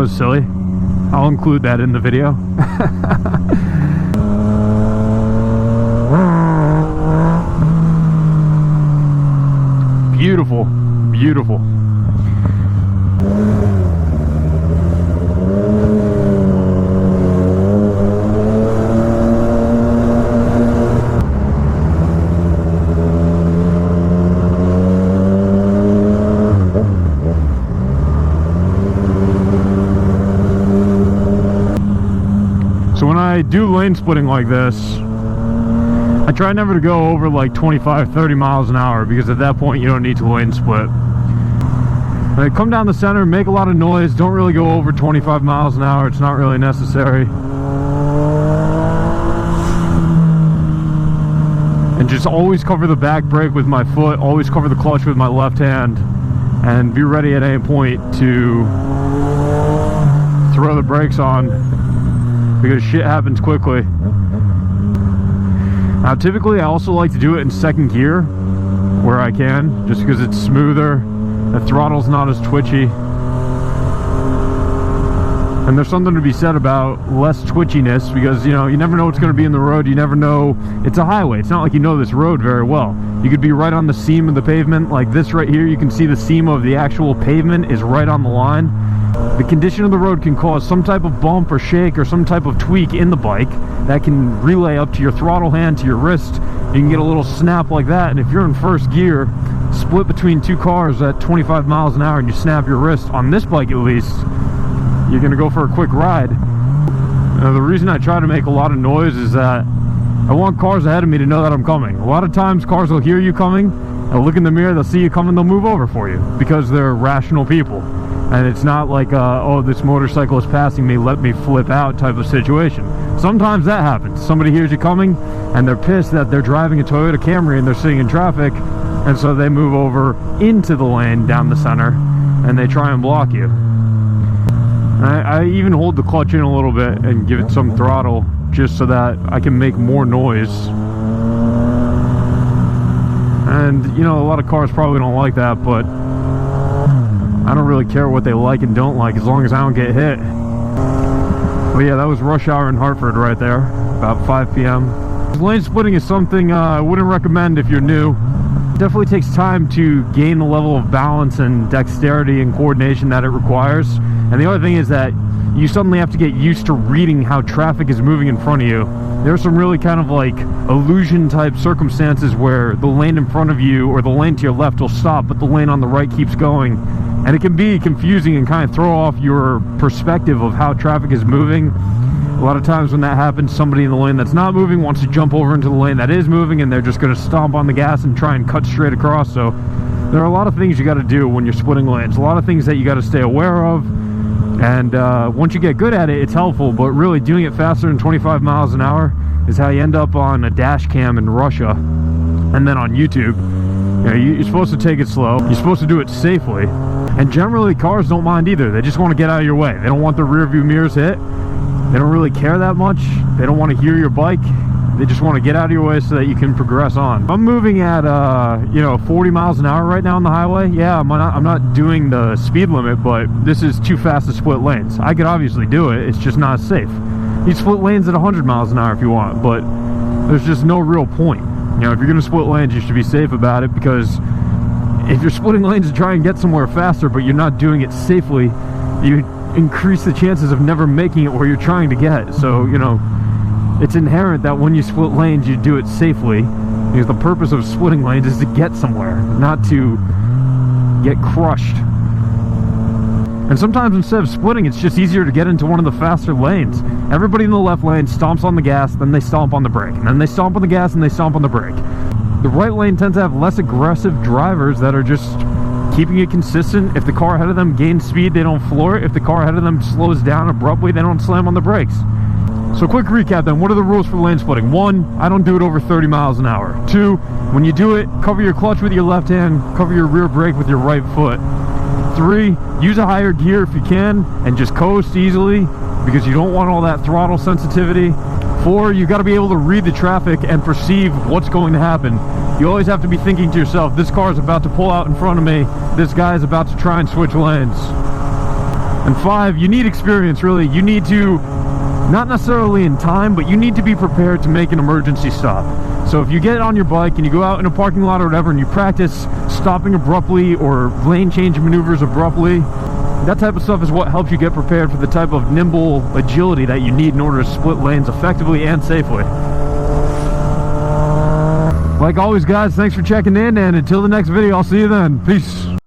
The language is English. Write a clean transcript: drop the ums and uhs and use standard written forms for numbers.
was silly. I'll include that in the video. Beautiful, beautiful. So when I do lane splitting like this, I try never to go over like 25-30 miles an hour, because at that point you don't need to lane split. When I come down the center, make a lot of noise, don't really go over 25 miles an hour, it's not really necessary. And just always cover the back brake with my foot, always cover the clutch with my left hand, and be ready at any point to throw the brakes on, because shit happens quickly. Now typically I also like to do it in second gear where I can, just because it's smoother, the throttle's not as twitchy, and there's something to be said about less twitchiness, because you know, you never know what's going to be in the road, you never know, it's a highway, it's not like you know this road very well. You could be right on the seam of the pavement, like this right here, you can see the seam of the actual pavement is right on the line. The condition of the road can cause some type of bump or shake or some type of tweak in the bike that can relay up to your throttle hand, to your wrist. You can get a little snap like that, and if you're in first gear, split between two cars at 25 miles an hour and you snap your wrist, on this bike at least, you're going to go for a quick ride. Now, the reason I try to make a lot of noise is that I want cars ahead of me to know that I'm coming. A lot of times cars will hear you coming, they'll look in the mirror, they'll see you coming, they'll move over for you, because they're rational people. And it's not like, oh, this motorcycle is passing me, let me flip out type of situation. Sometimes that happens. Somebody hears you coming, and they're pissed that they're driving a Toyota Camry and they're sitting in traffic, and so they move over into the lane down the center, and they try and block you. I even hold the clutch in a little bit and give it some throttle, just so that I can make more noise. And, you know, a lot of cars probably don't like that, but I don't really care what they like and don't like, as long as I don't get hit. But yeah, that was rush hour in Hartford right there, about 5 p.m. Lane splitting is something I wouldn't recommend if you're new. It definitely takes time to gain the level of balance and dexterity and coordination that it requires. And the other thing is that you suddenly have to get used to reading how traffic is moving in front of you. There are some really kind of like illusion type circumstances where the lane in front of you or the lane to your left will stop, but the lane on the right keeps going. And it can be confusing and kind of throw off your perspective of how traffic is moving. A lot of times when that happens, somebody in the lane that's not moving wants to jump over into the lane that is moving, and they're just going to stomp on the gas and try and cut straight across. So there are a lot of things you got to do when you're splitting lanes, a lot of things that you got to stay aware of. And once you get good at it, it's helpful, but really doing it faster than 25 miles an hour is how you end up on a dash cam in Russia and then on YouTube. You know, you're supposed to take it slow, you're supposed to do it safely, and generally cars don't mind either. They just want to get out of your way. They don't want the rear view mirrors hit. They don't really care that much. They don't want to hear your bike. They just want to get out of your way so that you can progress on. I'm moving at, you know, 40 miles an hour right now on the highway. Yeah, I'm not doing the speed limit, but this is too fast to split lanes. I could obviously do it. It's just not safe. You split lanes at 100 miles an hour if you want, but there's just no real point. You know, if you're going to split lanes, you should be safe about it, because if you're splitting lanes to try and get somewhere faster, but you're not doing it safely, you increase the chances of never making it where you're trying to get. So, you know, it's inherent that when you split lanes, you do it safely, because the purpose of splitting lanes is to get somewhere, not to get crushed. And sometimes instead of splitting, it's just easier to get into one of the faster lanes. Everybody in the left lane stomps on the gas, then they stomp on the brake, and then they stomp on the gas and they stomp on the brake. The right lane tends to have less aggressive drivers that are just keeping it consistent. If the car ahead of them gains speed, they don't floor it. If the car ahead of them slows down abruptly, they don't slam on the brakes. So quick recap then, what are the rules for lane splitting? 1, I don't do it over 30 miles an hour. 2, when you do it, cover your clutch with your left hand, cover your rear brake with your right foot. 3, use a higher gear if you can, and just coast easily, because you don't want all that throttle sensitivity. 4, you got to be able to read the traffic and perceive what's going to happen. You always have to be thinking to yourself, this car is about to pull out in front of me, this guy is about to try and switch lanes. And 5, you need experience, really. You need to, not necessarily in time, but you need to be prepared to make an emergency stop. So if you get on your bike and you go out in a parking lot or whatever and you practice stopping abruptly or lane change maneuvers abruptly, that type of stuff is what helps you get prepared for the type of nimble agility that you need in order to split lanes effectively and safely. Like always, guys, thanks for checking in, and until the next video, I'll see you then. Peace.